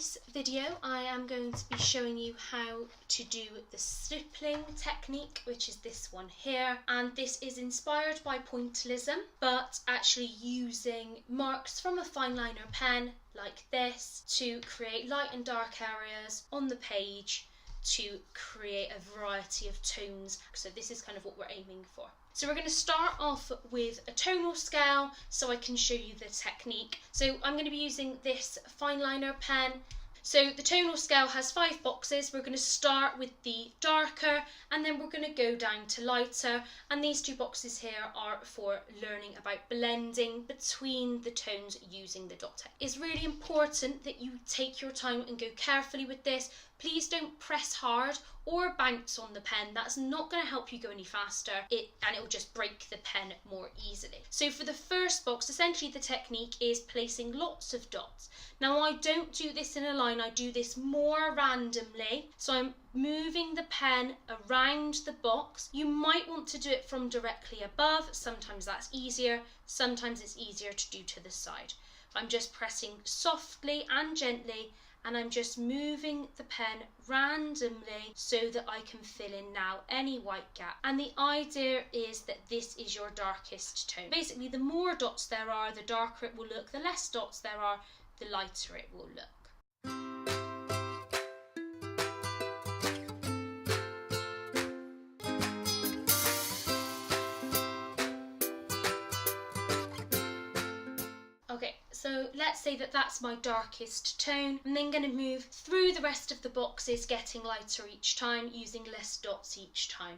this video I am going to be showing you how to do the stippling technique, which is this one here, and this is inspired by pointillism but actually using marks from a fine liner pen like this to create light and dark areas on the page to create a variety of tones. So this is kind of what we're aiming for. So we're going to start off with a tonal scale so I can show you the technique. So I'm going to be using this fine liner pen. So the tonal scale has 5 boxes. We're going to start with the darker and then we're going to go down to lighter, and these 2 boxes here are for learning about blending between the tones using the dot technique. It's really important that you take your time and go carefully with this. Please don't press hard or bounce on the pen. That's not going to help you go any faster, and it will just break the pen more easily. So for the first box, essentially the technique is placing lots of dots. Now I don't do this in a line, I do this more randomly. So I'm moving the pen around the box. You might want to do it from directly above. Sometimes that's easier, sometimes it's easier to do to the side. I'm just pressing softly and gently, and I'm just moving the pen randomly so that I can fill in now any white gap. And the idea is that this is your darkest tone. Basically, the more dots there are, the darker it will look. The less dots there are, the lighter it will look. Okay, so let's say that that's my darkest tone. I'm then going to move through the rest of the boxes, getting lighter each time, using less dots each time.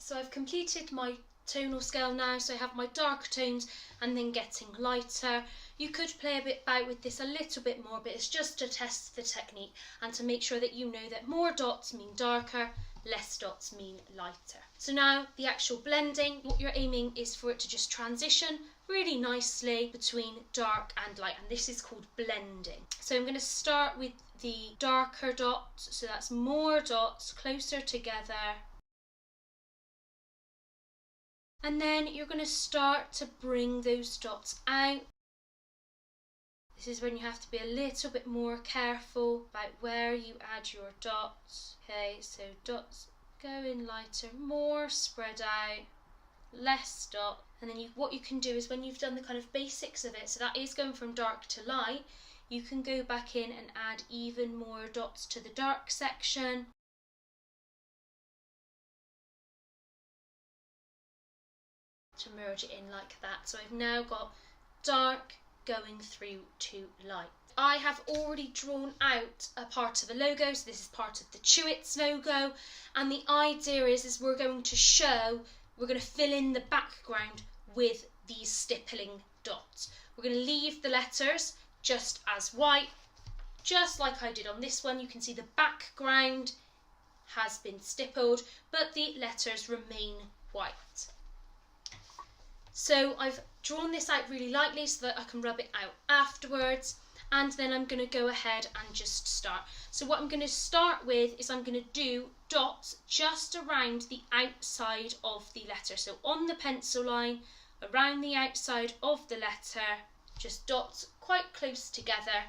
So I've completed my tonal scale now, so I have my dark tones and then getting lighter. You could play a bit about with this a little bit more, but it's just to test the technique and to make sure that you know that more dots mean darker, less dots mean lighter. So now the actual blending, what you're aiming is for it to just transition really nicely between dark and light, and this is called blending. So I'm going to start with the darker dots, so that's more dots closer together. And then you're going to start to bring those dots out. This is when you have to be a little bit more careful about where you add your dots. Okay, so dots go in lighter, more spread out, less dot. And then what you can do is when you've done the kind of basics of it, so that is going from dark to light, you can go back in and add even more dots to the dark section. To merge it in like that. So I've now got dark going through to light. I have already drawn out a part of a logo, so this is part of the Chewits logo, and the idea is we're going to fill in the background with these stippling dots. We're going to leave the letters just as white, just like I did on this one. You can see the background has been stippled, but the letters remain white. So I've drawn this out really lightly so that I can rub it out afterwards, and then I'm going to go ahead and just start. So what I'm going to start with is I'm going to do dots just around the outside of the letter. So on the pencil line, around the outside of the letter, just dots quite close together.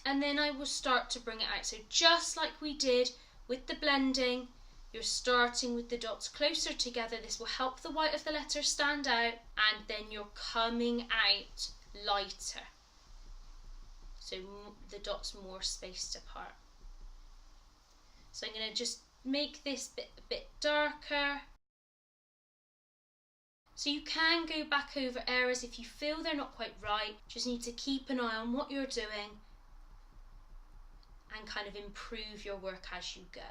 And then I will start to bring it out. So just like we did with the blending, you're starting with the dots closer together. This will help the white of the letter stand out, and then you're coming out lighter. So the dots more spaced apart. So I'm going to just make this bit a bit darker. So you can go back over areas if you feel they're not quite right. Just need to keep an eye on what you're doing and kind of improve your work as you go.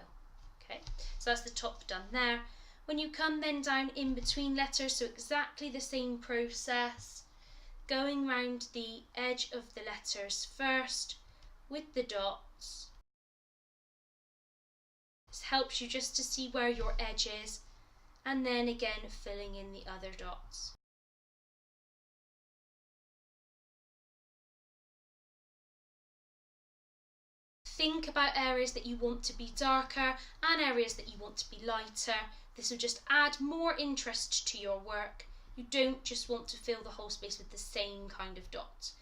Okay, so that's the top done there. When you come then down in between letters, so exactly the same process, going round the edge of the letters first with the dots. This helps you just to see where your edge is and then again filling in the other dots. Think about areas that you want to be darker and areas that you want to be lighter. This will just add more interest to your work. You don't just want to fill the whole space with the same kind of dot.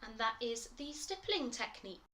And that is the stippling technique.